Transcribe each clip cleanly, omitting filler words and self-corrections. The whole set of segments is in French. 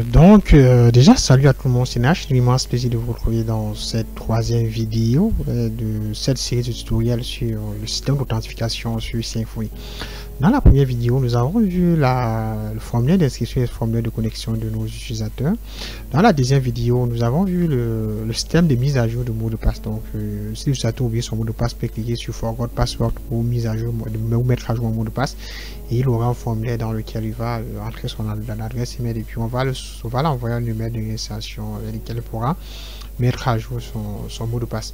Déjà, salut à tout le monde, c'est Nash. C'est un immense plaisir de vous retrouver dans cette troisième vidéo de cette série de tutoriels sur le système d'authentification sur Symfony. Dans la première vidéo, nous avons vu le formulaire d'inscription et le formulaire de connexion de nos utilisateurs. Dans la deuxième vidéo, nous avons vu le système de mise à jour de mot de passe. Donc, si l'utilisateur oublie son mot de passe, peut cliquer sur Forgot Password pour mise à jour, ou mettre à jour un mot de passe. Et il aura un formulaire dans lequel il va entrer son adresse email et puis on va l'envoyer un numéro de l'insertion avec lequel il pourra mettre à jour son mot de passe.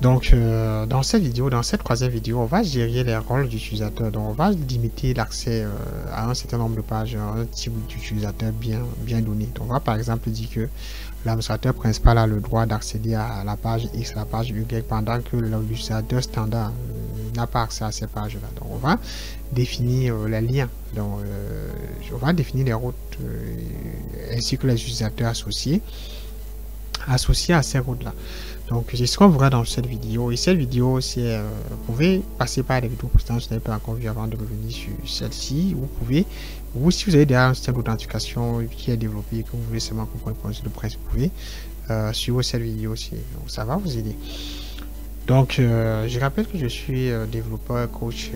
Donc, dans cette troisième vidéo, on va gérer les rôles d'utilisateur. Donc, on va limiter l'accès à un certain nombre de pages, à un type d'utilisateur bien donné. Donc, on va par exemple dire que l'administrateur principal a le droit d'accéder à la page X, la page Y, pendant que l'utilisateur standard n'a pas accès à ces pages-là. Donc, on va définir les liens. Donc, on va définir les routes ainsi que les utilisateurs associés à ces routes-là. Donc, c'est ce qu'on verra dans cette vidéo. Et cette vidéo, c'est vous pouvez passer par les vidéos précédentes si vous n'avez pas encore vu avant de revenir sur celle-ci. Vous pouvez, si vous avez déjà un système d'authentification qui est développé et que vous voulez seulement comprendre le principe, vous pouvez suivre cette vidéo aussi. Donc, ça va vous aider. Donc, je rappelle que je suis développeur, coach.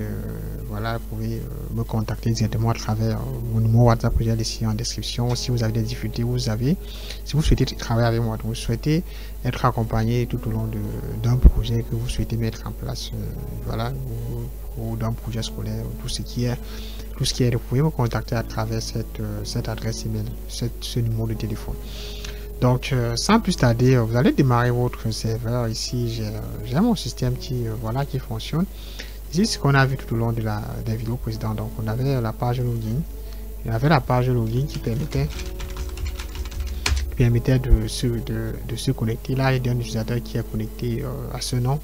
Voilà, vous pouvez me contacter directement à travers mon numéro WhatsApp que j'ai laissé en description. Si vous avez des difficultés, si vous souhaitez travailler avec moi, donc vous souhaitez être accompagné tout au long d'un projet que vous souhaitez mettre en place, voilà, ou d'un projet scolaire, ou tout ce qui est, vous pouvez me contacter à travers cette adresse email, ce numéro de téléphone. Donc, sans plus tarder, vous allez démarrer votre serveur. Ici, j'ai mon système qui fonctionne. Ici, ce qu'on a vu tout au long des vidéos précédentes. Donc, on avait la page login. Il y avait la page login qui permettait de se connecter. Là, il y a un utilisateur qui est connecté à ce nom.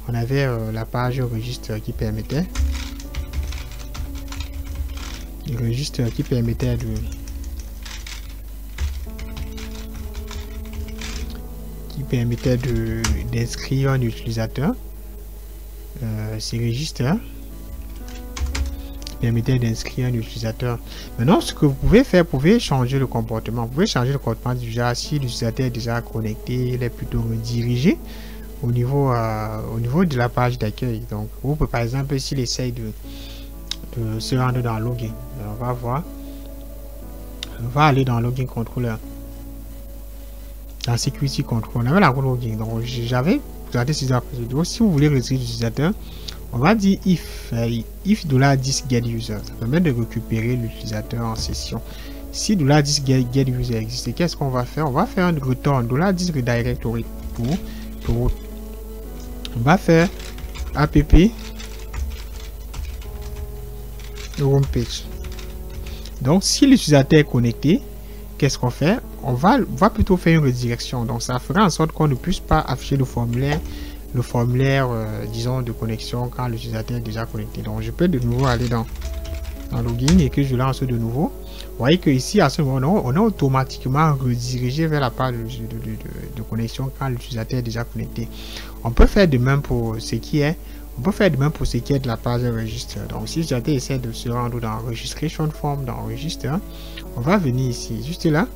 On avait la page registre qui permettait d'inscrire un utilisateur. Ces registres qui permettait d'inscrire un utilisateur. Maintenant, ce que vous pouvez faire, vous pouvez changer le comportement. Vous pouvez changer le comportement du genre, si l'utilisateur est déjà connecté, il est plutôt redirigé au niveau de la page d'accueil. Donc, vous pouvez, par exemple, s'il essaye de se rendre dans login, on va voir. On va aller dans login controller. Dans security control, on avait la login. Donc, j'avais regardé ces vidéo. Si vous voulez retirer l'utilisateur, on va dire if $10 get user. Ça permet de récupérer l'utilisateur en session. Si $10 get user existe, qu'est-ce qu'on va faire? On va faire un return $10 redirectory pour on va faire app homepage. Donc, si l'utilisateur est connecté, qu'est-ce qu'on fait? On va plutôt faire une redirection. Donc, ça fera en sorte qu'on ne puisse pas afficher le formulaire disons, de connexion quand l'utilisateur est déjà connecté. Donc, je peux de nouveau aller dans login et que je lance de nouveau. Vous voyez que ici, à ce moment, on est automatiquement redirigé vers la page de connexion quand l'utilisateur est déjà connecté. On peut faire de même pour ce qui est de la page registre. Donc, si l'utilisateur essaie de se rendre dans registration form, dans registre, on va venir ici, juste là.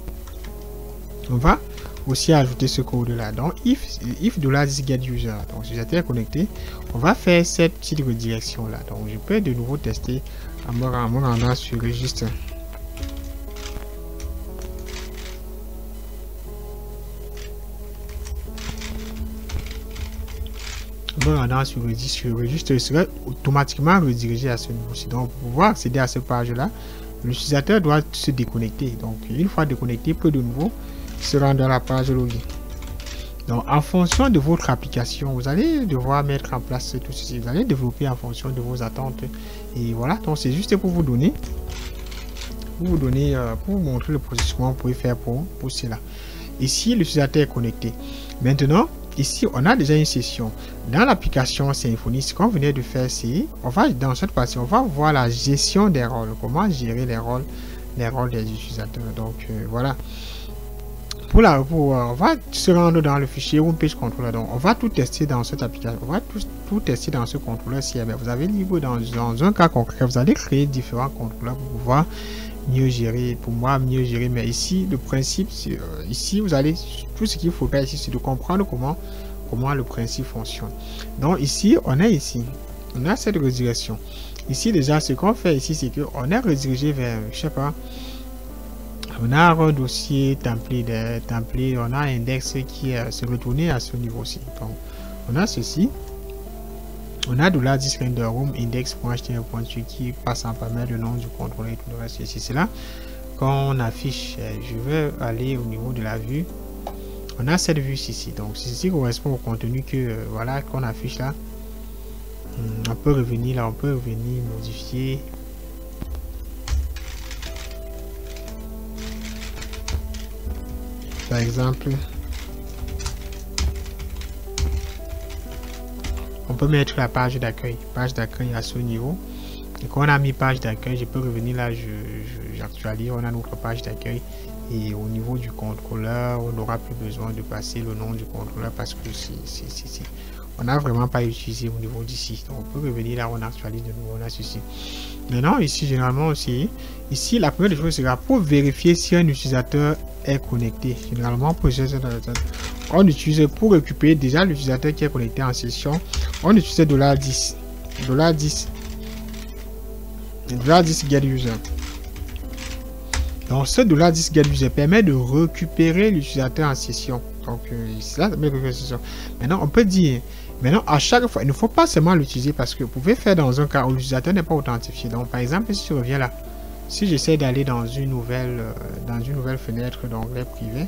On va aussi ajouter ce code là. Donc, if $10 get user, donc si j'étais connecté, on va faire cette petite redirection là. Donc, je peux de nouveau tester en me rendant sur registre. Sur le registre, il serait automatiquement redirigé à ce niveau-ci. Donc, pour pouvoir accéder à cette page-là, l'utilisateur doit se déconnecter. Donc, une fois déconnecté, il peut de nouveau se rendre dans la page login. Donc, en fonction de votre application, vous allez devoir mettre en place tout ceci. Vous allez développer en fonction de vos attentes. Et voilà, donc c'est juste pour vous donner, pour vous montrer le processus que vous pouvez faire pour cela. Ici, l'utilisateur est connecté. Maintenant, ici, on a déjà une session. Dans l'application Symfony, ce qu'on venait de faire, c'est, dans cette partie, on va voir la gestion des rôles. Comment gérer les rôles des utilisateurs. Donc, voilà. On va se rendre dans le fichier homepage controller. Donc, on va tout tester dans cette application. On va tout tester dans ce contrôleur CMS. Vous avez libre dans un cas concret, vous allez créer différents contrôleurs pour pouvoir mieux gérer, pour moi, mieux gérer. Mais ici, le principe, c'est ici, vous allez, tout ce qu'il faut faire ici, c'est de comprendre comment le principe fonctionne. Donc ici, on a cette redirection. Ici, déjà, ce qu'on fait ici, c'est qu'on est redirigé vers, je sais pas, on a un dossier template, on a un index qui se retourné à ce niveau-ci. Donc, on a ceci. On a $10 render room index.html.2 qui passe en parallèle le nom du contrôleur et tout le reste ici. C'est là qu'on affiche. Je vais aller au niveau de la vue. On a cette vue ici. Donc, ceci correspond au contenu que voilà qu'on affiche là. On peut revenir là, on peut revenir modifier. Par exemple, on peut mettre la page d'accueil à ce niveau. Et quand on a mis page d'accueil, je peux revenir là, j'actualise, on a notre page d'accueil. Et au niveau du contrôleur, on n'aura plus besoin de passer le nom du contrôleur parce que on n'a vraiment pas utilisé au niveau d'ici. Donc on peut revenir là, on actualise de nouveau, on a ceci. Maintenant, ici, généralement aussi, ici, la première des choses sera pour vérifier si un utilisateur est connecté. Généralement, on utilise pour récupérer déjà l'utilisateur qui est connecté en session. On utilise $10 get user. Donc ce $10 get user permet de récupérer l'utilisateur en session. Donc c'est là la session. Maintenant, on peut dire, maintenant à chaque fois, il ne faut pas seulement l'utiliser parce que vous pouvez faire dans un cas où l'utilisateur n'est pas authentifié. Donc par exemple, si je reviens là, si j'essaie d'aller dans une nouvelle fenêtre d'onglet privé,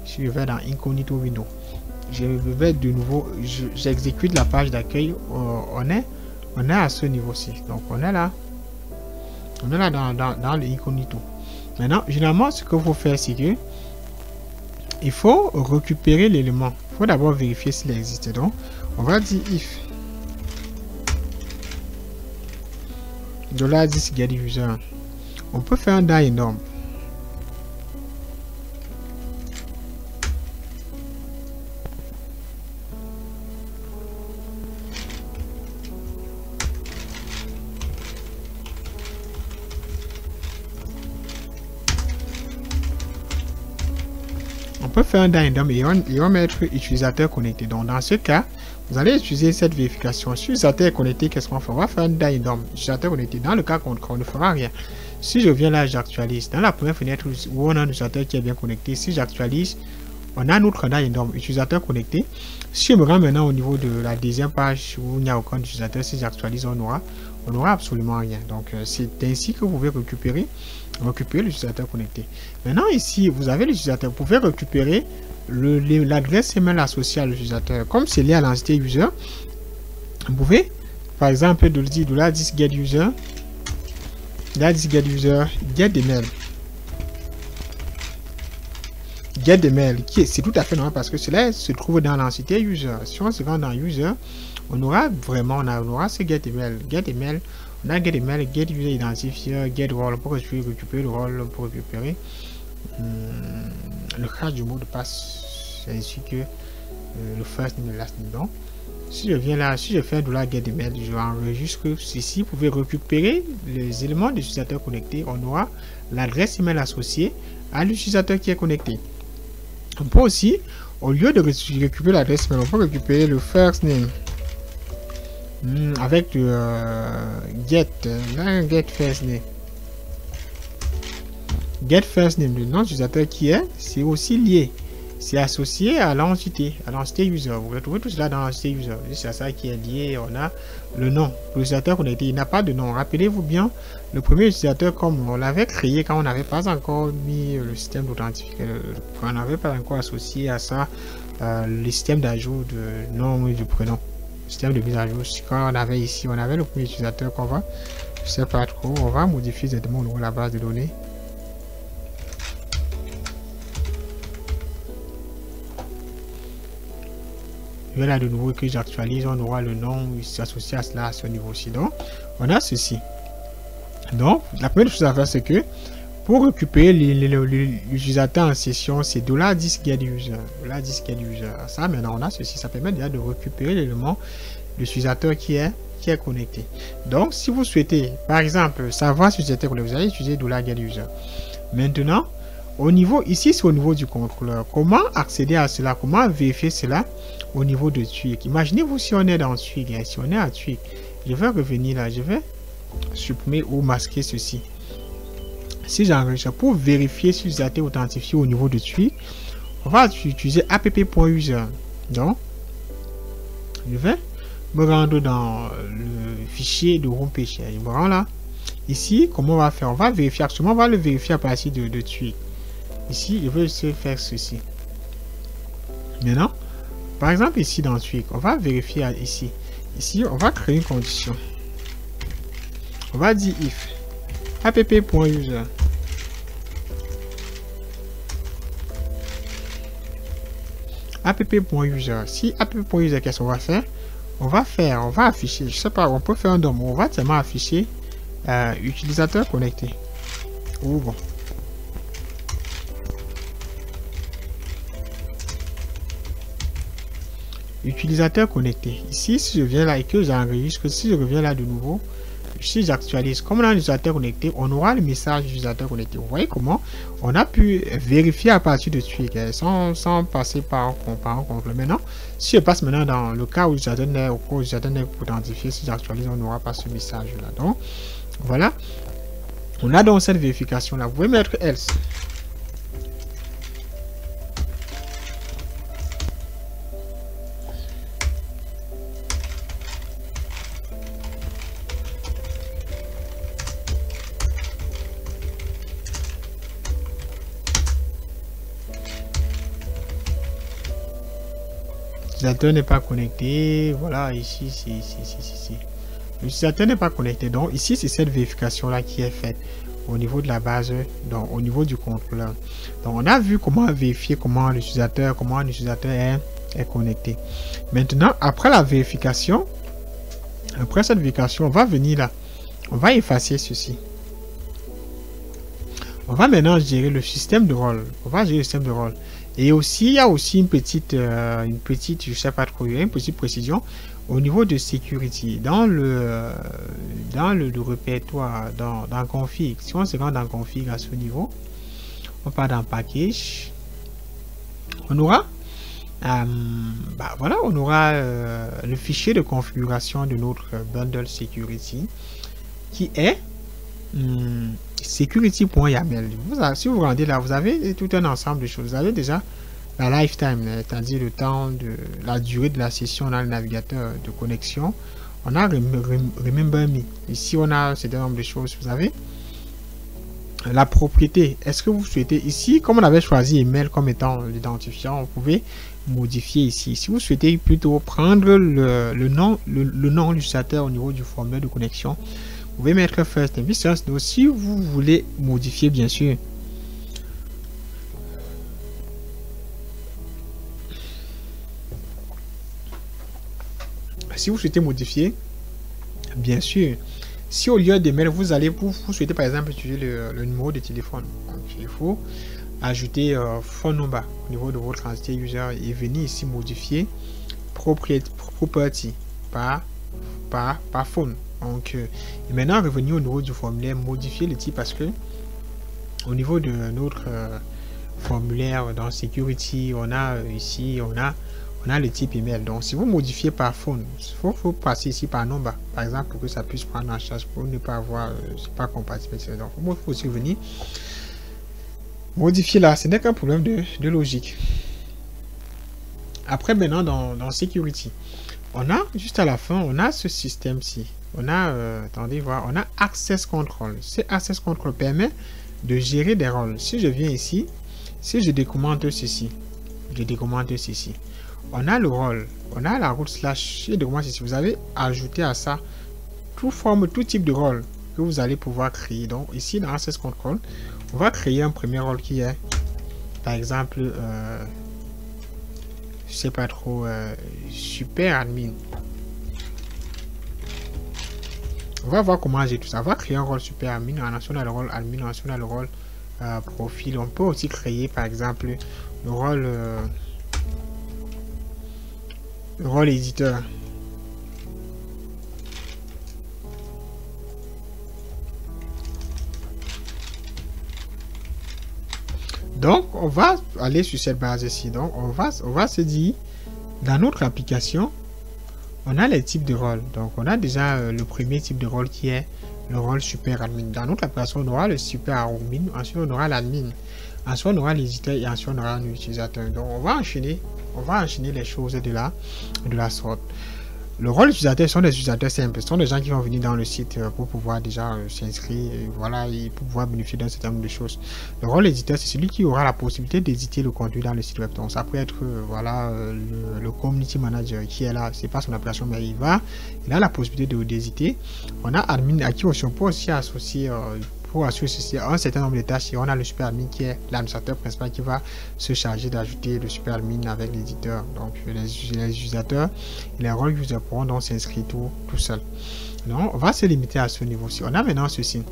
si je vais dans Incognito Window, je vais de nouveau, j'exécute la page d'accueil. On est à ce niveau-ci. Donc on est là dans le Incognito. Maintenant, généralement, ce qu'il faut faire, c'est que il faut récupérer l'élément. Il faut d'abord vérifier s'il existe. Donc, on va dire if $10 get user. On peut faire un die énorme. On peut faire un die-indom et on mettre utilisateur connecté. Donc dans ce cas, vous allez utiliser cette vérification. Si l'utilisateur est connecté, qu'est-ce qu'on fait? On va faire un die-indom, utilisateur connecté. Dans le cas qu'on ne fera rien. Si je viens là, j'actualise. Dans la première fenêtre où on a un utilisateur qui est bien connecté, si j'actualise, on a notre die-indom, utilisateur connecté. Si je me rends maintenant au niveau de la deuxième page où il n'y a aucun utilisateur, si j'actualise, on n'aura absolument rien. Donc c'est ainsi que vous pouvez récupérer l'utilisateur connecté. Maintenant ici, vous avez l'utilisateur. Vous pouvez récupérer l'adresse email associée à l'utilisateur. Comme c'est lié à l'entité user, vous pouvez, par exemple, de dire $10 get user, get email. Get email, c'est tout à fait normal parce que cela se trouve dans l'entité user. Si on se rend dans user, on aura ce get email. On a get email, get user identifier, get role pour récupérer le rôle, pour récupérer le hash du mot de passe ainsi que le first name et last name. Donc, si je viens là, si je fais $get email, je enregistre ici. Vous pouvez récupérer les éléments de l'utilisateur connecté. On aura l'adresse email associée à l'utilisateur qui est connecté. On peut aussi, au lieu de récupérer l'adresse email, on peut récupérer le first name. Avec le get first name. Get first name, le nom d'utilisateur qui est, c'est aussi lié. C'est associé à l'entité user. Vous retrouvez tout cela dans l'entité user. C'est à ça qui est lié. On a le nom. L'utilisateur connecté, il n'a pas de nom. Rappelez-vous bien, le premier utilisateur, comme on l'avait créé quand on n'avait pas encore mis le système d'authentification, quand on n'avait pas encore associé à ça le système d'ajout de nom et du prénom. Système de mise à jour. Quand on avait ici, on avait le premier utilisateur qu'on va, je sais pas trop, on va modifier exactement la base de données. Je vais là de nouveau que j'actualise, on aura le nom associé à cela à ce niveau-ci. Donc, on a ceci. Donc, la première chose à faire, c'est que pour récupérer l'utilisateur en session, c'est $10 get user. $10 get user. Ça, maintenant, on a ceci. Ça permet déjà de récupérer l'élément de l'utilisateur qui est qui est connecté. Donc, si vous souhaitez, par exemple, savoir si vous êtes connecté, vous allez utiliser $get_user. Maintenant, au niveau, ici, c'est au niveau du contrôleur. Comment accéder à cela? Comment vérifier cela au niveau de Twig? Imaginez-vous si on est dans Twig, hein, si on est à Twig, je vais revenir là, je vais supprimer ou masquer ceci. Si j'enregistre pour vérifier si vous êtes authentifié au niveau de Twig, on va utiliser app.user. Donc, je vais me rendre dans le fichier de homepage. Je me rends là. Ici, comment on va faire? On va vérifier. Actuellement, on va le vérifier à partir de Twig. Ici, je vais essayer de faire ceci. Maintenant, par exemple, ici dans Twig, on va vérifier ici. Ici, on va créer une condition. On va dire if app.user. app.user. Si app.user, qu'est-ce qu'on va faire? On va afficher, je sais pas, on peut faire un DOM. On va seulement afficher utilisateur connecté. Ou bon. Utilisateur connecté. Ici, si je viens là et que j'enregistre, si je reviens là de nouveau, si j'actualise, comme on a un utilisateur connecté, on aura le message utilisateur connecté. Vous voyez comment on a pu vérifier à partir de Twig sans passer par un contrôle. Maintenant, si je passe maintenant dans le cas où l'utilisateur n'est pas identifié, si j'actualise, on n'aura pas ce message là. Donc, voilà. On a donc cette vérification là. Vous pouvez mettre else. L'utilisateur n'est pas connecté. Voilà, ici, l'utilisateur n'est pas connecté. Donc, ici, c'est cette vérification-là qui est faite au niveau de la base, donc au niveau du contrôleur. Donc, on a vu comment vérifier comment l'utilisateur est connecté. Maintenant, après la vérification, après cette vérification, on va venir là. On va effacer ceci. On va maintenant gérer le système de rôle. On va gérer le système de rôle. Et aussi, il y a aussi une petite, je sais pas trop, une petite précision au niveau de security. Dans le répertoire, dans config, si on se rend dans config à ce niveau, on part dans package, on aura, voilà, on aura le fichier de configuration de notre bundle security qui est security.yaml. Si vous rendez là, vous avez tout un ensemble de choses. Vous avez déjà la lifetime, c'est-à-dire le temps de la durée de la session dans le navigateur de connexion. On a remember me. Ici, on a un certain nombre de choses. Vous avez la propriété. Est-ce que vous souhaitez ici, comme on avait choisi email comme étant l'identifiant, vous pouvez modifier ici. Si vous souhaitez plutôt prendre le nom de l'utilisateur au niveau du formulaire de connexion, vous pouvez mettre first name. Si vous voulez modifier, bien sûr, si vous souhaitez modifier, bien sûr, si au lieu d'email, vous souhaitez par exemple utiliser le numéro de téléphone, donc il faut ajouter phone number au niveau de votre entité user et venir ici modifier property par phone. Donc, et maintenant revenir au niveau du formulaire, modifier le type parce que au niveau de notre formulaire dans security, on a ici, on a le type email. Donc, si vous modifiez par phone, il faut passer ici par number, par exemple, pour que ça puisse prendre en charge, pour ne pas avoir, c'est pas compatible. Donc, il faut aussi venir modifier là. Ce n'est qu'un problème de logique. Après, maintenant, dans security, on a juste à la fin, on a ce système-ci. On a, attendez voir, on a access control. Ce access control permet de gérer des rôles. Si je viens ici, si je décommande ceci, on a le rôle, on a la route slash, si vous avez ajouté à ça tout type de rôle que vous allez pouvoir créer. Donc ici dans access control, on va créer un premier rôle qui est par exemple je sais pas trop, super admin. On va voir comment j'ai tout ça. On va créer un rôle super admin. Ensuite on a le rôle admin, ensuite on a le rôle profil. On peut aussi créer par exemple le rôle éditeur. Donc, on va aller sur cette base ici. Donc, on va se dire, dans notre application, on a les types de rôles. Donc, on a déjà le premier type de rôle qui est le rôle super admin. Dans notre application, on aura le super admin, ensuite on aura l'admin, ensuite on aura l'éditeur et ensuite on aura un utilisateur. Donc, on va enchaîner les choses de la sorte. Le rôle utilisateur sont des utilisateurs simples, ce sont des gens qui vont venir dans le site pour pouvoir déjà s'inscrire, voilà, et pour pouvoir bénéficier d'un certain nombre de choses. Le rôle éditeur, c'est celui qui aura la possibilité d'éditer le contenu dans le site web. Donc ça peut être voilà le community manager qui est là, c'est pas son application, mais il a la possibilité d'éditer. On a admin à qui on peut aussi associer pour assurer un certain nombre de tâches, et on a le super admin qui est l'administrateur principal qui va se charger d'ajouter le super admin avec l'éditeur. Donc les utilisateurs et les rôles users pourront donc s'inscrire tout seul. Donc on va se limiter à ce niveau-ci. On a maintenant ceci.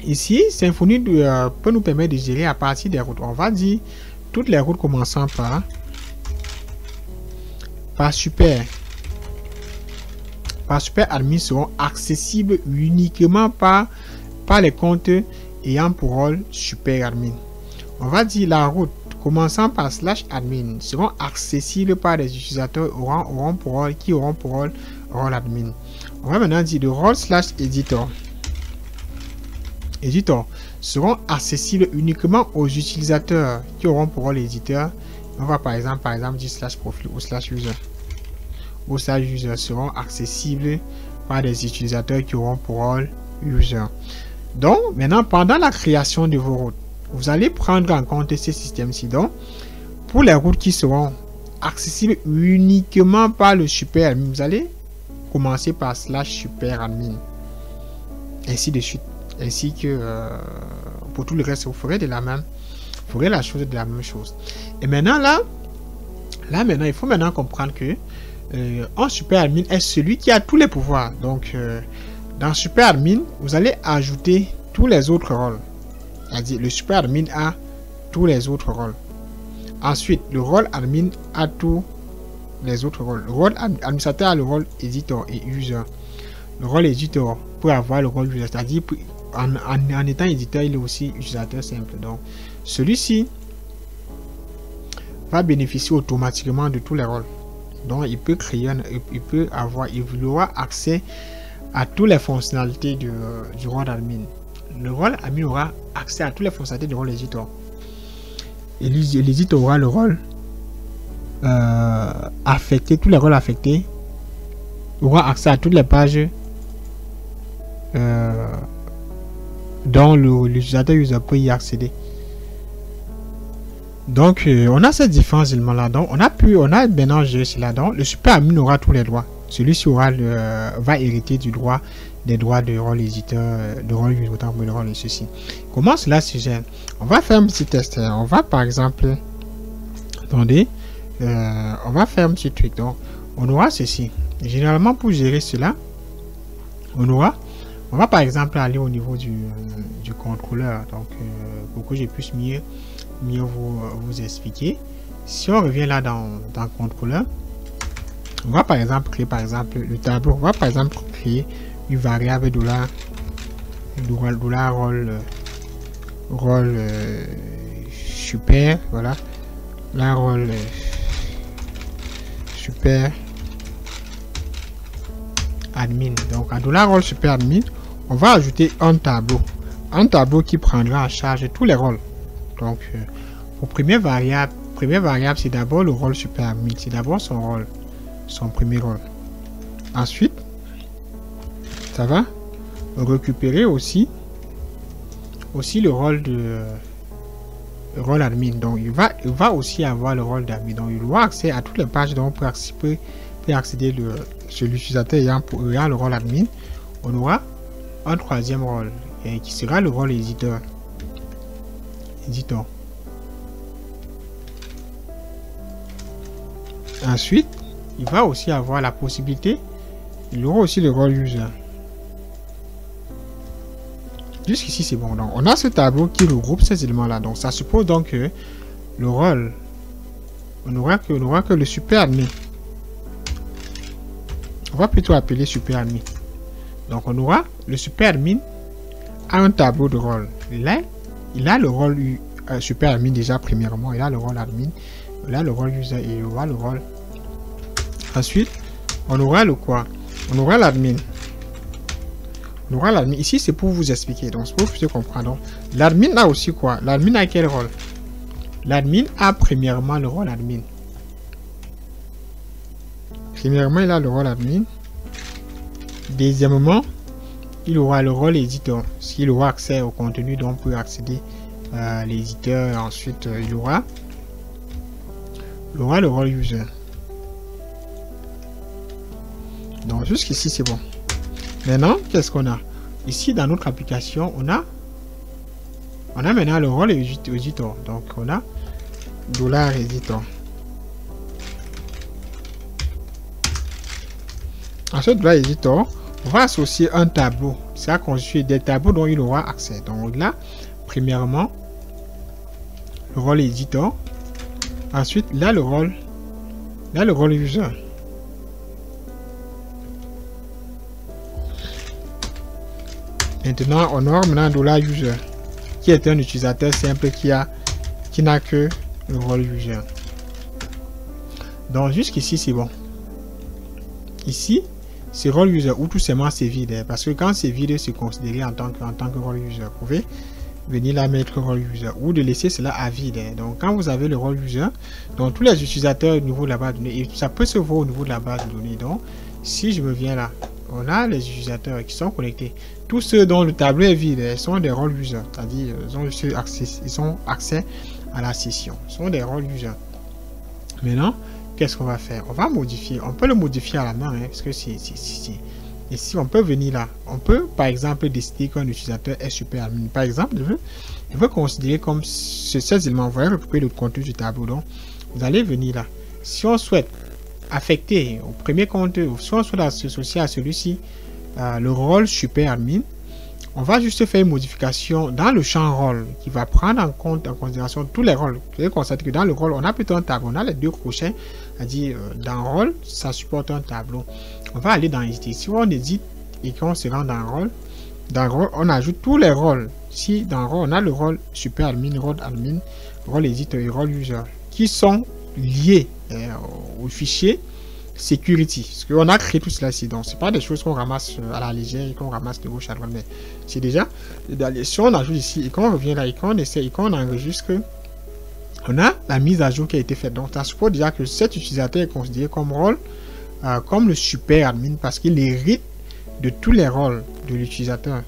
Ici, Symfony peut nous permettre de gérer à partir des routes. On va dire toutes les routes commençant par super admin seront accessibles uniquement par les comptes ayant pour rôle super admin. On va dire la route commençant par /admin seront accessibles par des utilisateurs qui auront pour rôle admin. On va maintenant dire le rôle /editor seront accessibles uniquement aux utilisateurs qui auront pour rôle éditeur. On va par exemple dire /profil ou /user. Ou /user seront accessibles par des utilisateurs qui auront pour rôle user. Donc, maintenant, pendant la création de vos routes, vous allez prendre en compte ces systèmes-ci. Donc, pour les routes qui seront accessibles uniquement par le super admin, vous allez commencer par /super admin. Ainsi de suite. Ainsi que pour tout le reste, vous ferez la chose de la même chose. Et maintenant, là, il faut maintenant comprendre que un super admin est celui qui a tous les pouvoirs. Donc, dans super admin, vous allez ajouter tous les autres rôles. C'est-à-dire, le super admin a tous les autres rôles. Ensuite, le rôle admin a tous les autres rôles. Le rôle administrateur a le rôle éditeur et user. Le rôle éditeur peut avoir le rôle user. C'est-à-dire, en étant éditeur, il est aussi utilisateur simple. Donc, celui-ci va bénéficier automatiquement de tous les rôles. Donc, il peut créer, il aura accès à toutes les fonctionnalités du rôle admin. Le rôle admin aura accès à toutes les fonctionnalités du rôle éditeur. Et l'éditeur aura le rôle affecté, tous les rôles affectés, aura accès à toutes les pages dont l'utilisateur user peut y accéder. Donc, on a ces différents éléments là. Donc, on a maintenant géré cela. Donc, le super admin aura tous les droits. Celui-ci va hériter des droits de rôle éditeur, de rôle user, autant que le rôle de ceci. Comment cela se gère? On va faire un petit test. On va par exemple, attendez, on va faire un petit truc. Donc, on aura ceci. Généralement, pour gérer cela, on va par exemple aller au niveau du contrôleur. Donc, pour que je puisse mieux vous expliquer. Si on revient là dans le contrôleur, on va par exemple créer le tableau. On va par exemple créer une variable rôle super, voilà, la rôle super admin. Donc à $rôle super admin, on va ajouter un tableau qui prendra en charge tous les rôles. Donc pour première variable c'est d'abord le rôle super admin, c'est d'abord son premier rôle. Ensuite, ça va récupérer aussi le rôle admin. Donc il va aussi avoir le rôle d'admin. Donc il aura accès à toutes les pages dont on peut accéder l'utilisateur ayant le rôle admin. On aura un troisième rôle qui sera le rôle éditeur. Ensuite, il va aussi avoir la possibilité, il aura aussi le rôle user. Jusqu'ici, c'est bon. Donc, on a ce tableau qui regroupe ces éléments-là. Donc, ça suppose donc que le rôle, on n'aura que le super admin. On va plutôt appeler super admin. Donc, on aura le super admin a un tableau de rôle. Là, il a le rôle super admin déjà premièrement. Il a le rôle admin. Il a le rôle user et il aura le rôle. Ensuite, on aura le quoi? On aura l'admin. On aura l'admin. Ici, c'est pour vous expliquer. Donc, c'est pour que vous puissiez comprendre. L'admin a aussi quoi? L'admin a quel rôle? L'admin a premièrement le rôle admin. Premièrement, il a le rôle admin. Deuxièmement, il aura le rôle éditeur. S'il aura accès au contenu dont on peut accéder à l'éditeur, ensuite, il aura le rôle user. Donc, jusqu'ici, c'est bon. Maintenant, qu'est-ce qu'on a? Ici, dans notre application, on a maintenant le rôle éditeur. Donc, on a $éditeur. Ensuite, $éditeur, on va associer un tableau. Ça constitue des tableaux dont il aura accès. Donc là, premièrement, le rôle éditeur. Ensuite, là, le rôle user. Maintenant, on aura maintenant $user, qui est un utilisateur simple qui n'a que le rôle user. Donc jusqu'ici, c'est bon. Ici, c'est rôle user ou tout simplement c'est vide. Parce que quand c'est vide, c'est considéré en tant que rôle user. Vous pouvez venir là mettre rôle user ou de laisser cela à vide. Donc quand vous avez le rôle user, donc tous les utilisateurs au niveau de la base de données, et ça peut se voir au niveau de la base de données. Donc si je me viens là, on a les utilisateurs qui sont connectés. Tous ceux dont le tableau est vide sont des rôles users, c'est-à-dire ils ont accès à la session. Ils sont des rôles users. Maintenant, qu'est-ce qu'on va faire? On va modifier. On peut le modifier à la main, parce que c'est ici, on peut venir là. On peut, par exemple, décider qu'un utilisateur est super admin. Par exemple, je veux considérer comme ces éléments. Vous allez récupérer le contenu du tableau. Donc, vous allez venir là. Si on souhaite affecter au premier compte, si on souhaite associer à celui-ci le rôle super admin, on va juste faire une modification dans le champ rôle qui va prendre en considération tous les rôles. Vous allez constater que dans le rôle, on a plutôt un tableau. On a les deux crochets, c'est-à-dire dans rôle, ça supporte un tableau. On va aller dans éditer. Si on édite et qu'on se rend dans rôle, on ajoute tous les rôles. Si dans rôle, on a le rôle super admin, rôle éditeur et rôle user qui sont liés au fichier security. Parce qu'on a créé tout cela ici. Donc, c'est pas des choses qu'on ramasse à la légère et qu'on ramasse de gauche à droite. Mais c'est déjà, si on ajoute ici et qu'on revient là et qu'on essaie et qu'on enregistre, on a la mise à jour qui a été faite. Donc, ça suppose déjà que cet utilisateur est considéré comme rôle, comme le super admin parce qu'il hérite de tous les rôles de l'utilisateur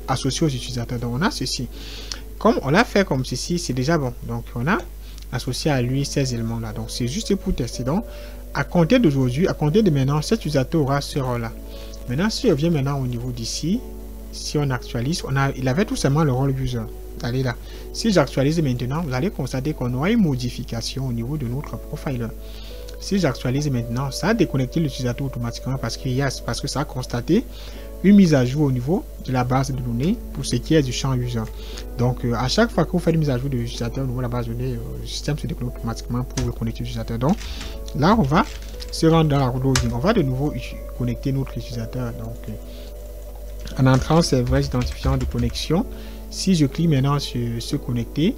associés aux utilisateurs. Donc, on a ceci. Comme on l'a fait comme ceci, c'est déjà bon. Donc, on a associé à lui ces éléments-là. Donc, c'est juste pour tester. Donc, à compter d'aujourd'hui, à compter de maintenant, cet utilisateur aura ce rôle-là. Maintenant, si on vient maintenant au niveau d'ici, si on actualise, il avait tout simplement le rôle user. Allez là. Si j'actualise maintenant, vous allez constater qu'on aura une modification au niveau de notre profiler. Si j'actualise maintenant, ça a déconnecté l'utilisateur automatiquement parce que ça a constaté une mise à jour au niveau de la base de données pour ce qui est du champ user. Donc, à chaque fois que vous faites une mise à jour de l'utilisateur au niveau de la base de données, le système se déclenche automatiquement pour reconnecter l'utilisateur. Donc, là, on va se rendre dans la loading. On va de nouveau connecter notre utilisateur. Donc, en entrant ces vrais identifiants de connexion, si je clique maintenant sur se connecter,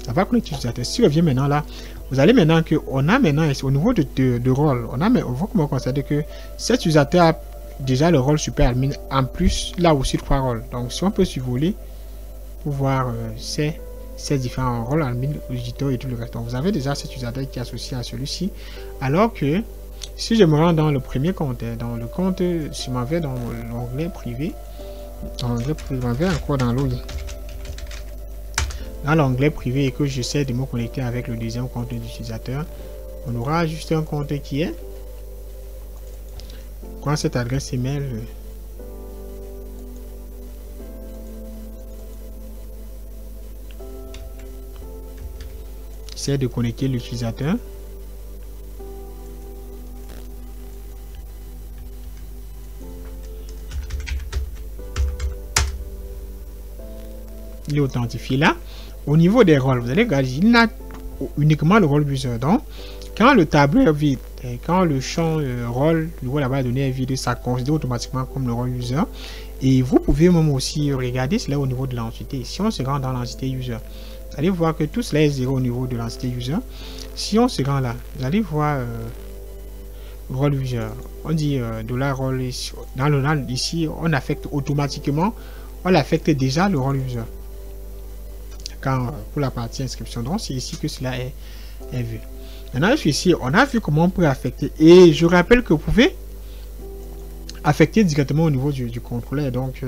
ça va connecter l'utilisateur. Si je reviens maintenant là, vous allez maintenant que on a maintenant au niveau de rôle, on va constater que cet utilisateur a déjà le rôle super admin. En plus, là aussi 3 rôles. Donc, si on peut survoler pour voir ces différents rôles admin, éditeur et tout le reste. Donc, vous avez déjà cet utilisateur qui est associé à celui-ci. Alors que si je me rends dans le premier compte, dans le compte, si je m'en vais dans l'onglet privé, je m'en vais encore dans l'OI. Dans l'onglet privé et que j'essaie de me connecter avec le deuxième compte d'utilisateur, on aura juste un compte qui est quand cette adresse email c'est de connecter l'utilisateur. Il est authentifié là. Au niveau des rôles, vous allez regarder, il n'a uniquement le rôle user. Donc, quand le tableau est vide, et quand le champ rôle, le niveau de la base de données est vide, ça considère automatiquement comme le rôle user. Et vous pouvez même aussi regarder cela au niveau de l'entité. Si on se rend dans l'entité user, allez voir que tout cela est 0 au niveau de l'entité user. Si on se rend là, vous allez voir role user. On dit $role ici. Dans le rôle ici, on affecte automatiquement, on affecte déjà le role user. Quand pour la partie inscription, donc c'est ici que cela est vu. Maintenant, ici, on a vu comment on peut affecter. Et je rappelle que vous pouvez affecter directement au niveau du contrôleur. Donc,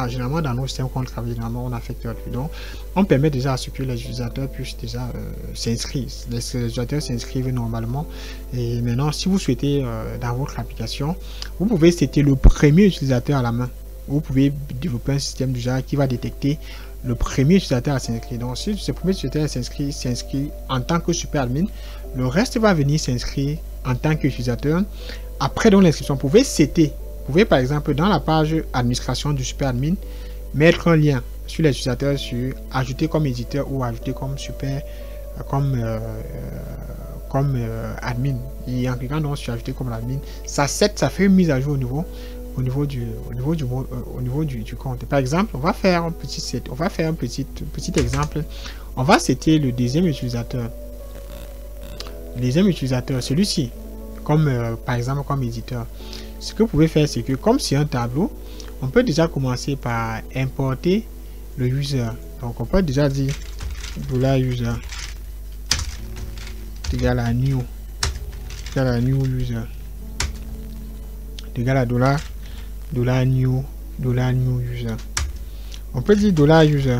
généralement, dans nos systèmes qu'on travaille, généralement, on affecte. Donc, on permet déjà à ce que les utilisateurs puissent déjà s'inscrire. Les utilisateurs s'inscrivent normalement. Et maintenant, si vous souhaitez, dans votre application, vous pouvez c'était le premier utilisateur à la main. Vous pouvez développer un système déjà qui va détecter le premier utilisateur à s'inscrire. Donc, si ce premier utilisateur s'inscrit en tant que super admin, le reste va venir s'inscrire en tant qu'utilisateur. Après donc l'inscription, vous pouvez par exemple dans la page administration du super admin mettre un lien sur les utilisateurs sur ajouter comme éditeur ou ajouter comme super admin. Et en cliquant donc sur ajouter comme admin, ça fait une mise à jour au niveau du compte. Par exemple, on va faire un petit exemple. On va setter le deuxième utilisateur. Celui-ci, comme par exemple comme éditeur. Ce que vous pouvez faire, c'est que comme c'est un tableau, on peut déjà commencer par importer le user. Donc on peut déjà dire $user égale à new user égale à $new user. On peut dire $user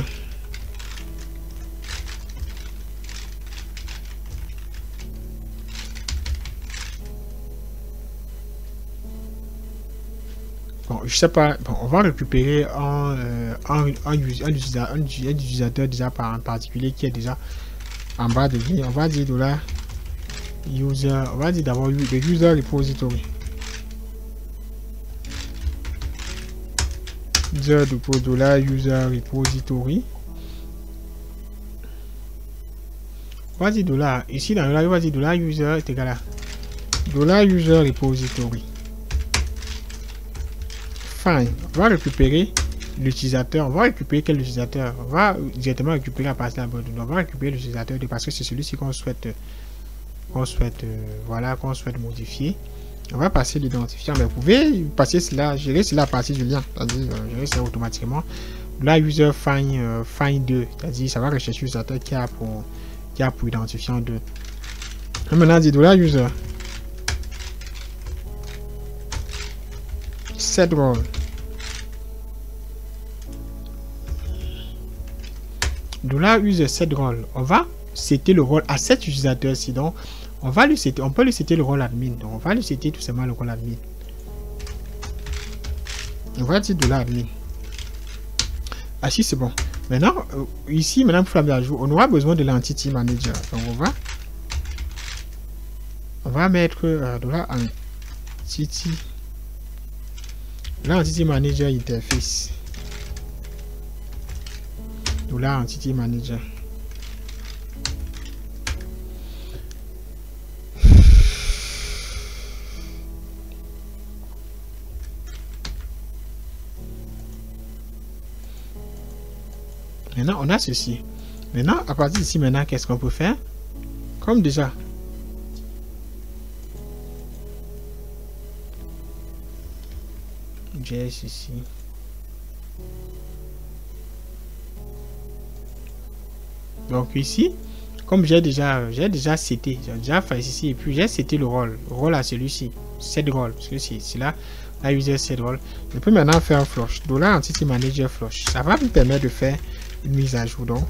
bon, je sais pas, bon, on va récupérer un utilisateur déjà par un particulier qui est déjà en bas de vie. On va dire $user, on va dire d'abord le user repository. $user repository. On va dire ici dans le on va dire $user est égal à $user repository. Fine. On va récupérer l'utilisateur. On va récupérer quel utilisateur? On va directement récupérer à partir de la base. On va récupérer l'utilisateur parce que c'est celui-ci qu'on souhaite modifier. On va passer l'identifiant, mais vous pouvez passer cela, gérer cela à partir du lien, c'est-à-dire gérer cela automatiquement. Là, user find 2, c'est-à-dire ça va rechercher l'utilisateur qui a pour identifiant 2. Et maintenant, dit $user set role. $user set role. On va setter le rôle à cet utilisateur-ci. Donc, on peut lui setter le rôle admin. Donc, on va lui setter tout simplement le rôle admin. On va dire $admin. Ah si, c'est bon. Maintenant, ici, pour faire la mise à jour, on aura besoin de l'entity manager. Donc, on va mettre l'entity manager interface. Entity manager. Maintenant, on a ceci. Maintenant, à partir d'ici, qu'est-ce qu'on peut faire? Comme déjà. JS ici. Donc ici, comme j'ai déjà seté, j'ai déjà fait ici et puis j'ai seté le rôle à celui-ci, set role, parce que c'est là, la user set role. Je peux maintenant faire un flush. $entity manager flush. Ça va me permettre de faire une mise à jour. Donc,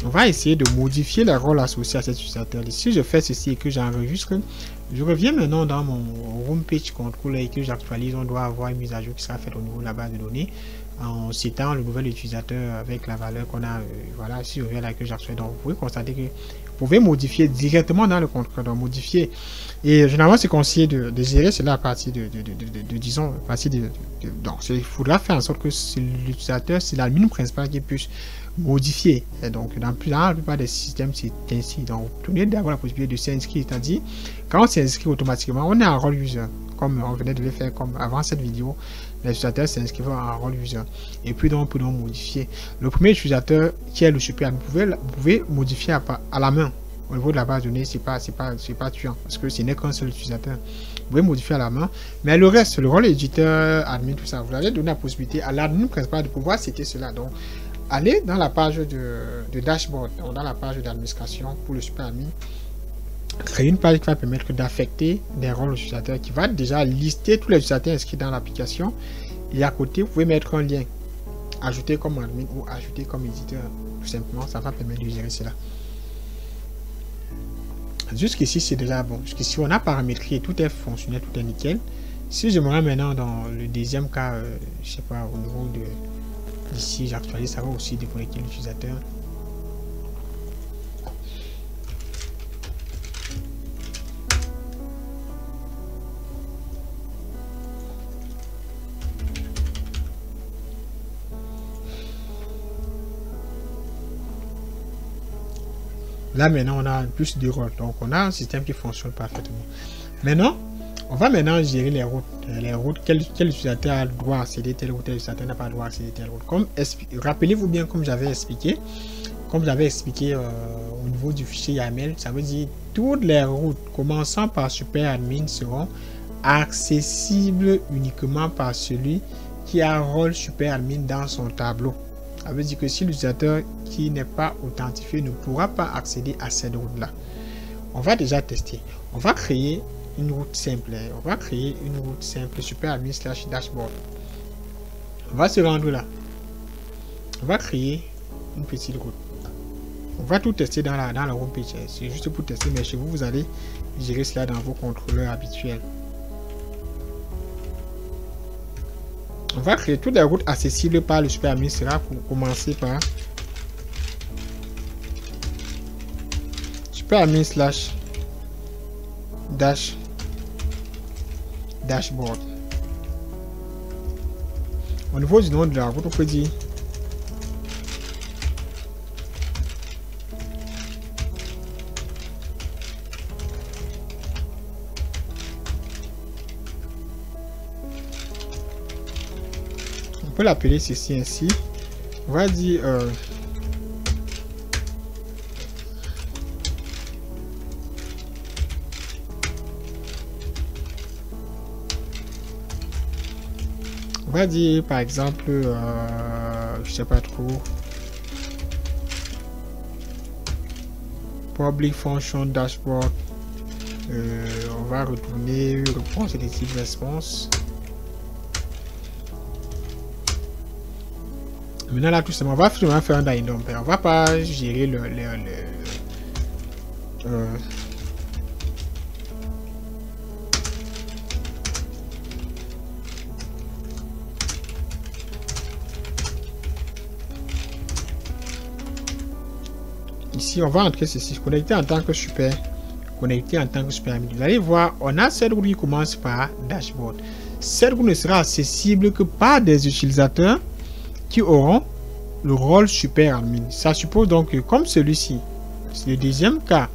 on va essayer de modifier le rôle associé à cet utilisateur. Si je fais ceci et que j'enregistre, je reviens maintenant dans mon home page contrôle et que j'actualise, on doit avoir une mise à jour qui sera faite au niveau de la base de données en citant le nouvel utilisateur avec la valeur qu'on a. Voilà, si je reviens là que j'actualise, donc vous pouvez constater que vous pouvez modifier directement dans le contrôle, donc modifier. Et généralement, c'est conseillé de gérer cela à partir disons, à partir donc il faudra faire en sorte que l'utilisateur, c'est l'admin principal qui puisse modifier. Et donc, dans la plupart des systèmes, c'est ainsi. Donc, tout le monde d'avoir la possibilité de s'inscrire, c'est-à-dire, quand on s'inscrit automatiquement, on est en rôle user. comme on venait de le faire comme avant cette vidéo. Les utilisateurs s'inscrivent en rôle user. Et puis donc, on peut donc modifier. Le premier utilisateur qui est le super admin, vous pouvez modifier à la main. Au niveau de la base de données, c'est pas tuant parce que ce n'est qu'un seul utilisateur. Vous pouvez modifier à la main, mais le reste, le rôle éditeur, admin, tout ça, vous allez donner la possibilité à l'admin principal de pouvoir citer cela. Donc, allez dans la page de dashboard, donc dans la page d'administration pour le super admin, créer une page qui va permettre d'affecter des rôles utilisateurs, qui va déjà lister tous les utilisateurs inscrits dans l'application. Et à côté, vous pouvez mettre un lien, ajouter comme admin ou ajouter comme éditeur. Tout simplement, ça va permettre de gérer cela. Jusqu'ici, c'est déjà bon. Jusqu'ici, on a paramétré et tout est fonctionnel, tout est nickel. Si je me rends maintenant dans le deuxième cas, je sais pas, au niveau de d'ici, j'actualise, ça va aussi déconnecter l'utilisateur. Là, maintenant, on a plus de rôles. Donc, on a un système qui fonctionne parfaitement. Maintenant, on va maintenant gérer les routes. Les routes, quel utilisateur a le droit à accéder telle route, quel utilisateur n'a pas le droit à accéder telle route. Rappelez-vous bien, comme j'avais expliqué, au niveau du fichier YAML, ça veut dire toutes les routes commençant par super admin seront accessibles uniquement par celui qui a rôle super admin dans son tableau. Ça veut dire que si l'utilisateur qui n'est pas authentifié ne pourra pas accéder à cette route-là. On va déjà tester. On va créer une route simple. On va créer une route simple super admin / dashboard. On va se rendre là. On va créer une petite route. On va tout tester dans la home page. C'est juste pour tester, mais chez vous, vous allez gérer cela dans vos contrôleurs habituels. On va créer toutes les routes accessibles par le super admin. Sera pour commencer par super admin / dashboard. Au niveau du nom de la route, on peut dire on peut l'appeler ceci ainsi. On va dire on va dire par exemple je sais pas trop, public function dashboard. On va retourner réponse et des types response. Maintenant là tout simplement on va faire un dynamo. On va pas gérer ici on va entrer ceci, connecter en tant que super, connecter en tant que super admin. Vous allez voir, on a cette route qui commence par dashboard. Cette route ne sera accessible que par des utilisateurs qui auront le rôle super admin. Ça suppose donc que comme celui-ci, c'est le deuxième cas.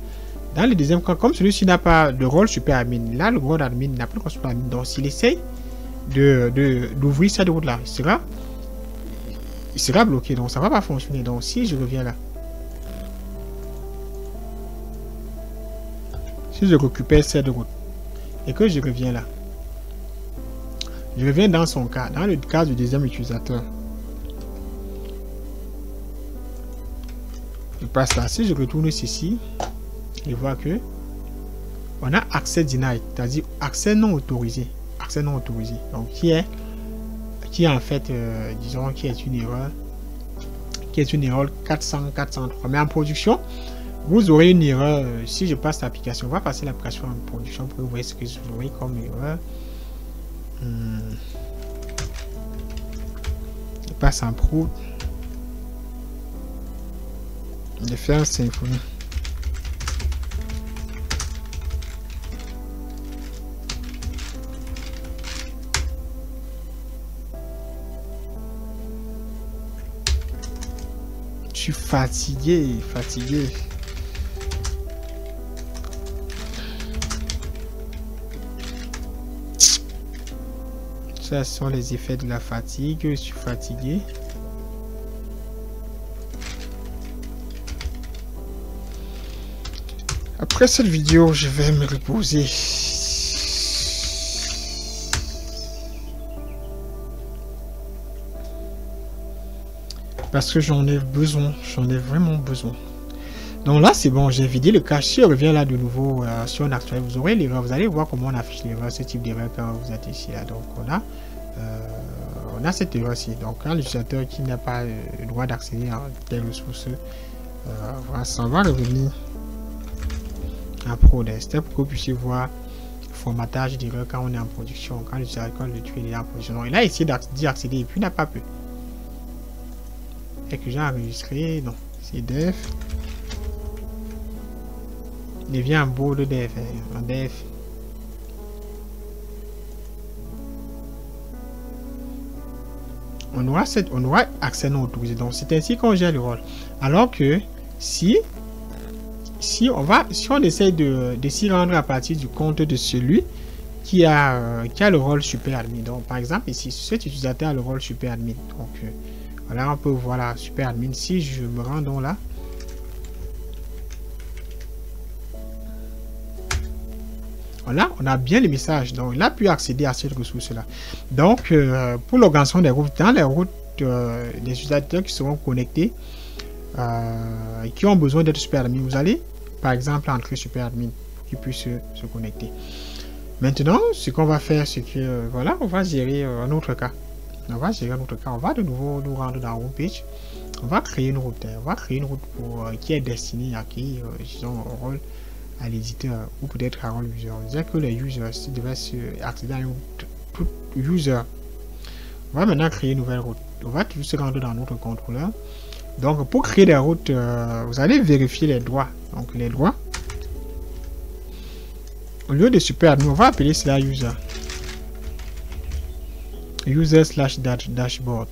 Dans le deuxième cas, comme celui-ci n'a pas de rôle super admin, là le rôle admin n'a pas de rôle super admin. Donc s'il essaye d'ouvrir cette route là, il sera bloqué. Donc ça va pas fonctionner. Donc si je reviens là, si je récupère cette route et que je reviens là, je reviens dans son cas, dans le cas du deuxième utilisateur. Je passe là. Si je retourne ceci, je vois que on a accès denied, c'est-à-dire accès non autorisé. Accès non autorisé. Donc qui est en fait, disons, qui est une erreur 403. Mais en production, vous aurez une erreur. Si je passe l'application, on va passer l'application en production pour que vous voyez ce que vous aurez comme erreur. Je passe en pro. Je fais un Symfony. Je suis fatigué. Ça sont les effets de la fatigue. Je suis fatigué. Après cette vidéo, je vais me reposer. Parce que j'en ai besoin. J'en ai vraiment besoin. Donc là, c'est bon. J'ai vidé le cache. Si on revient là de nouveau, si on actualise, vous aurez l'erreur. Vous allez voir comment on affiche l'erreur, ce type d'erreur quand vous êtes ici. Là. Donc on a cette erreur-ci. Donc quand l'utilisateur qui n'a pas le droit d'accéder à telle ressource, ça va revenir en prod. Pour que vous puissiez voir le formatage d'erreur quand on est en production, quand le tuer est en production. Donc, il a essayé d'y accéder et puis il n'a pas pu. Et que j'ai enregistré, non, c'est def. Il devient un beau de def, un def. On aura accès non autorisé. Donc c'est ainsi qu'on gère le rôle. Alors que si on essaie de s'y rendre à partir du compte de celui qui a le rôle super admin. Donc par exemple ici, cet utilisateur a le rôle super admin. Donc voilà, on peut voir la super admin. Si je me rends donc là, voilà, on a bien les messages. Donc il a pu accéder à cette ressource là. Donc pour l'organisation des routes, dans les routes des utilisateurs qui seront connectés et qui ont besoin d'être super admin, vous allez par exemple entrer super admin pour qu'ils puissent se connecter. Maintenant, ce qu'on va faire, c'est que voilà, on va gérer un autre cas. On va gérer un autre cas. On va de nouveau nous rendre dans homepage. On va créer une route. On va créer une route pour qui est destinée à qui, disons, un rôle à l'éditeur ou peut-être à rôle user. On disait que les users devaient accéder à une route tout user. On va maintenant créer une nouvelle route. On va toujours se rendre dans notre contrôleur. Donc pour créer des routes, vous allez vérifier les droits. Donc les droits. Au lieu de super admin, on va appeler cela user. User slash dashboard.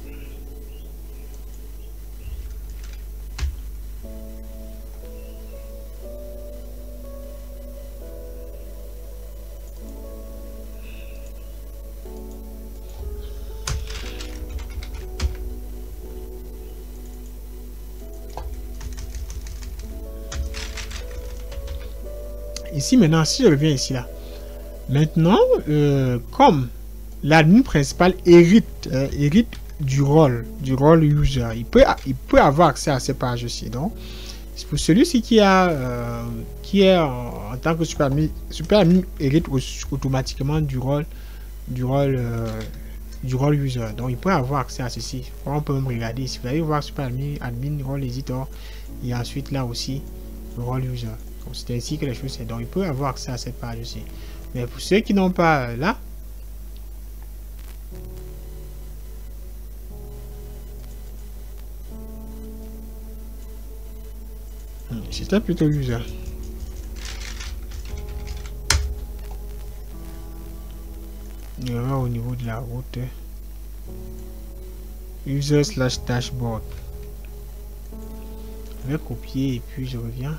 Ici maintenant, si je reviens ici là, maintenant comme l'admin principal hérite du rôle user, il peut avoir accès à ces pages aussi. Donc pour celui-ci qui est en tant que super admin hérite automatiquement du rôle user. Donc il peut avoir accès à ceci. On peut même regarder ici, vous allez voir super admin rôle editor et ensuite là aussi le rôle user. C'est ainsi que les choses sont. Donc il peut avoir accès à cette page aussi. Mais pour ceux qui n'ont pas là, c'était plutôt user. Il y aura au niveau de la route user slash dashboard. Je vais copier et puis je reviens.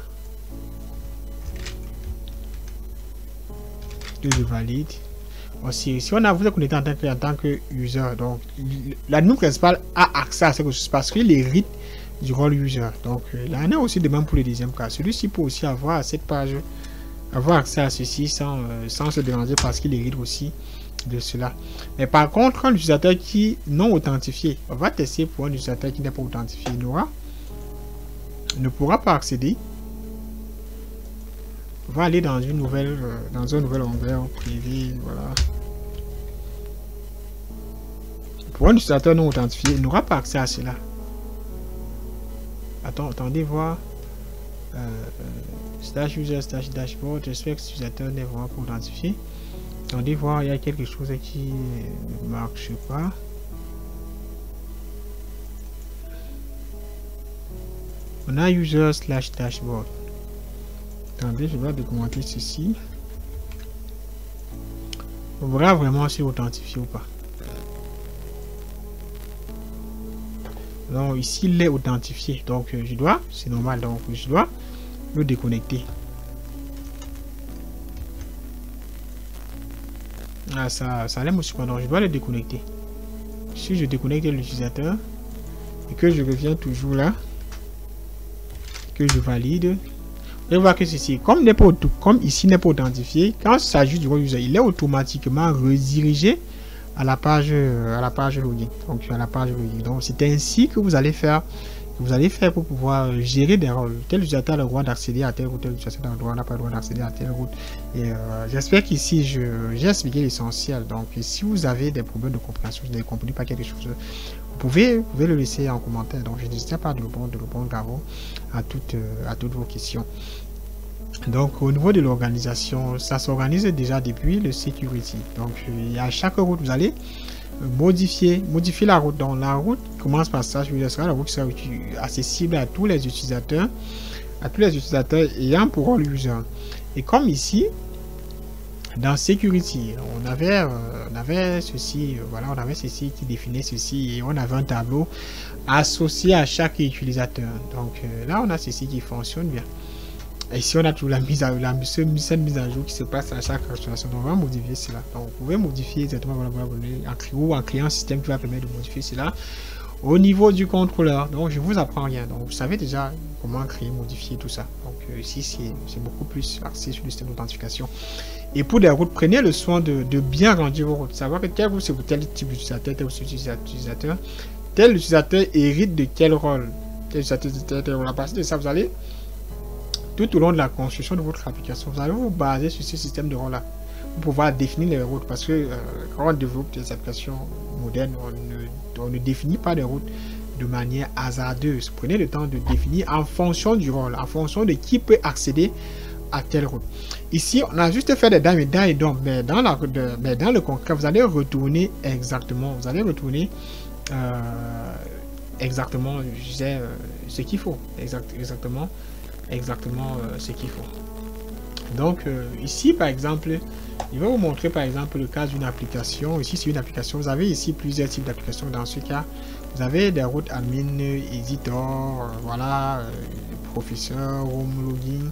Je valide. Aussi, si on a vous connecté en tant que user, donc l'admin principal a accès à ces ressources parce qu'il hérite du rôle user. Donc là on a aussi de même pour le deuxième cas. Celui-ci peut aussi avoir cette page, avoir accès à ceci sans se déranger parce qu'il hérite aussi de cela. Mais par contre, un utilisateur qui non authentifié, on va tester pour un utilisateur qui n'est pas authentifié, ne pourra pas accéder. On va aller dans une nouvelle dans un nouvel onglet privé, voilà. Pour un utilisateur non authentifié, il n'aura pas accès à cela. Attendez voir slash user slash dashboard. J'espère que cet utilisateur n'est vraiment pas authentifié. Attendez voir, il y a quelque chose qui ne marche pas. On a user slash dashboard. Attendez, je vais documenter ceci. On verra vraiment si authentifié ou pas. Donc ici il est authentifié. Donc je dois, c'est normal, donc je dois le déconnecter. Ah, ça allait me surprendre. Je dois le déconnecter. Si je déconnecte l'utilisateur et que je reviens toujours là, que je valide, vous allez voir que ceci, comme ici n'est pas authentifié, quand il s'agit du rôle user, il est automatiquement redirigé à la page login. Donc à la page login. Donc c'est ainsi que vous allez faire pour pouvoir gérer des rôles. Tel utilisateur a le droit d'accéder à telle route, tel utilisateur n'a pas le droit d'accéder à telle route. Et j'espère qu'ici j'ai expliqué l'essentiel. Donc si vous avez des problèmes de compréhension, vous n'avez compris pas quelque chose, vous pouvez le laisser en commentaire. Donc je n'hésite pas de répondre à toutes vos questions. Donc au niveau de l'organisation, ça s'organise déjà depuis le security. Donc à chaque route, vous allez modifier la route. Donc la route commence par ça, je vous laisserai la route qui sera accessible à tous les utilisateurs, ayant pour rôle user. Et comme ici, dans security, on avait ceci, voilà, on avait ceci qui définit ceci et on avait un tableau associé à chaque utilisateur. Donc là, on a ceci qui fonctionne bien. Et ici, on a toujours cette mise à jour qui se passe à chaque installation. Donc, on va modifier cela. Donc, vous pouvez modifier exactement en créant un système qui va permettre de modifier cela au niveau du contrôleur. Donc, je vous apprends rien. Donc, vous savez déjà comment créer, modifier tout ça. Donc, ici, c'est beaucoup plus axé sur le système d'authentification. Et pour des routes, prenez le soin de bien ranger vos routes. Savoir que quel route c'est pour tel type d'utilisateur, tel utilisateur hérite de quel rôle. Tel utilisateur, à partir de ça, vous allez tout au long de la construction de votre application, vous allez vous baser sur ce système de rôle là pour pouvoir définir les routes, parce que quand on développe des applications modernes, on ne définit pas les routes de manière hasardeuse. Prenez le temps de définir en fonction du rôle, en fonction de qui peut accéder à telle route. Ici, on a juste fait des dames et d'hommes, mais dans le concret, vous allez retourner exactement, exactement ce qu'il faut, exactement ce qu'il faut. Donc ici par exemple, il va vous montrer par exemple le cas d'une application. Ici c'est une application, vous avez ici plusieurs types d'applications. Dans ce cas, vous avez des routes admin, editor, voilà, professeur, home login,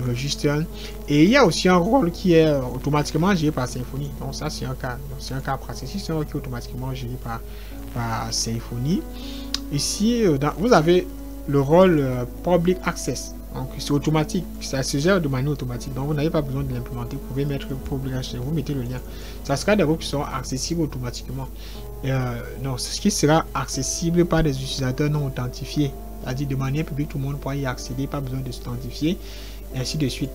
register, et il y a aussi un rôle qui est automatiquement géré par Symfony. Donc ça c'est un cas pratique. Ici c'est un rôle qui est automatiquement géré par Symfony. Ici vous avez le rôle public access. Donc c'est automatique, ça se gère de manière automatique, donc vous n'avez pas besoin de l'implémenter. Vous pouvez mettre public access, vous mettez le lien, ça sera des rôles qui seront accessibles automatiquement. Non, ce qui sera accessible par des utilisateurs non authentifiés, c'est-à-dire de manière publique, tout le monde pourra y accéder, pas besoin de s'authentifier, et ainsi de suite,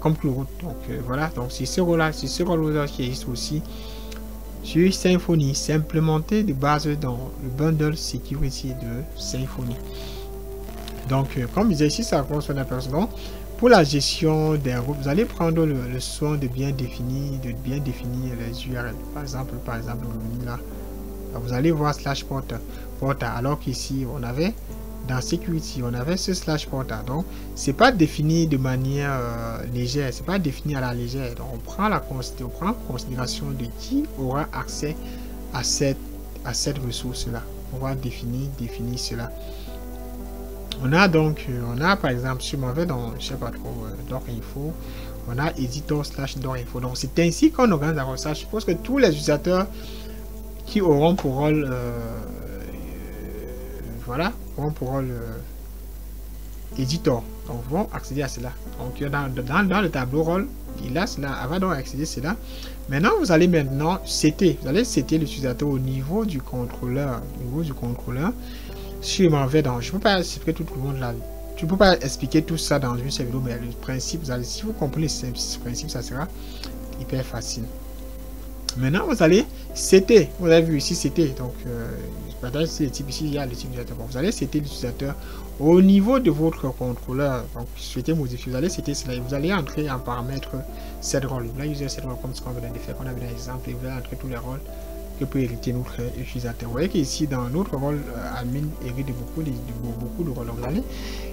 comme tout le route. Donc voilà, donc c'est ce rôle-là, qui existe aussi sur Symfony. C'est implémenté de base dans le bundle security de Symfony. Donc, comme je disais ici, ça correspond à personne. Pour la gestion des routes, vous allez prendre le soin de bien définir les URL. Par exemple, là, vous allez voir /porta, alors qu'ici, on avait dans security, on avait ce /porta. Donc, c'est pas défini de manière légère, c'est pas défini à la légère. Donc, on prend en considération de qui aura accès à cette ressource-là. On va définir cela. On a par exemple, si on va dans, je sais pas trop, doc info, on a editor /doc info. Donc c'est ainsi qu'on organise la recherche. Je suppose que tous les utilisateurs qui auront pour rôle, editor, donc vont accéder à cela. Donc dans le tableau rôle, il a cela, avant donc accéder à cela. Maintenant vous allez setter l'utilisateur au niveau du contrôleur, Si je m'en vais dans, je peux pas expliquer tout le monde là. Tu peux pas expliquer tout ça dans une seule vidéo, mais le principe, si vous comprenez ce principe, ça sera hyper facile. Maintenant, vous allez setter. Vous avez vu ici setter. Donc, ici il y a le type d'utilisateur. Vous allez setter l'utilisateur au niveau de votre contrôleur. Donc, souhaitez modifier. Vous allez setter cela. Vous allez entrer en paramètre set rôle. Là, user set rôle comme ce qu'on vient de faire, qu'on a vu dans l'exemple. Et vous allez entrer tous les rôles que peut hériter notre utilisateur. Vous voyez qu'ici, dans notre rôle, admin hérite de beaucoup de rôles. Donc, vous allez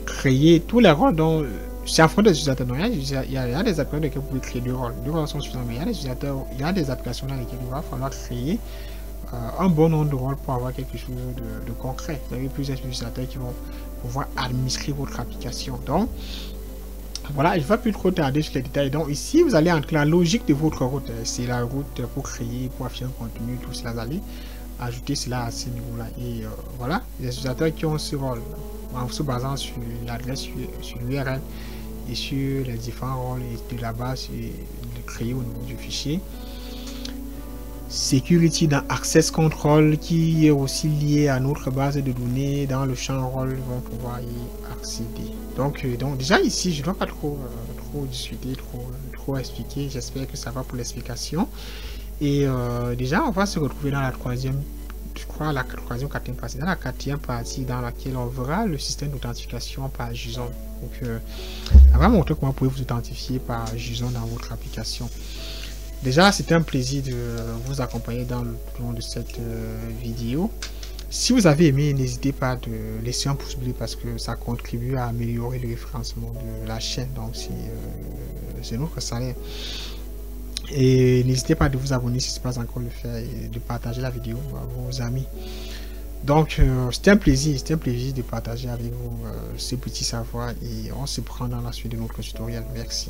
créer tous les rôles dont c'est en fonction des utilisateurs. Donc, il y a des applications dans lesquelles vous pouvez créer deux rôles. Deux rôles sont suffisants, mais il y a des applications dans lesquelles il va falloir créer un bon nombre de rôles pour avoir quelque chose de concret. Vous avez plusieurs utilisateurs qui vont pouvoir administrer votre application. Donc, Voilà, je ne vais plus trop tarder sur les détails. Donc ici, vous allez entrer la logique de votre route. C'est la route pour créer, pour afficher un contenu, tout cela. Vous allez ajouter cela à ce niveau-là. Et voilà, les utilisateurs qui ont ce rôle, en se basant sur l'adresse, sur l'URL et sur les différents rôles de la base créés au niveau du fichier. Security dans Access Control qui est aussi lié à notre base de données dans le champ rôle, vont pouvoir y accéder. Donc déjà ici, je ne dois pas trop discuter, trop expliquer. J'espère que ça va pour l'explication. Et déjà, on va se retrouver dans la troisième, je crois, la troisième, quatrième partie, dans la quatrième partie dans laquelle on verra le système d'authentification par JSON. Donc, on va montrer comment vous pouvez vous authentifier par JSON dans votre application. Déjà, c'était un plaisir de vous accompagner dans le long de cette vidéo. Si vous avez aimé, n'hésitez pas de laisser un pouce bleu parce que ça contribue à améliorer le référencement de la chaîne. Donc, c'est notre salaire. Et n'hésitez pas de vous abonner si ce n'est pas encore le fait et de partager la vidéo à vos amis. Donc, c'était un plaisir de partager avec vous ce petit savoir et on se prend dans la suite de notre tutoriel. Merci.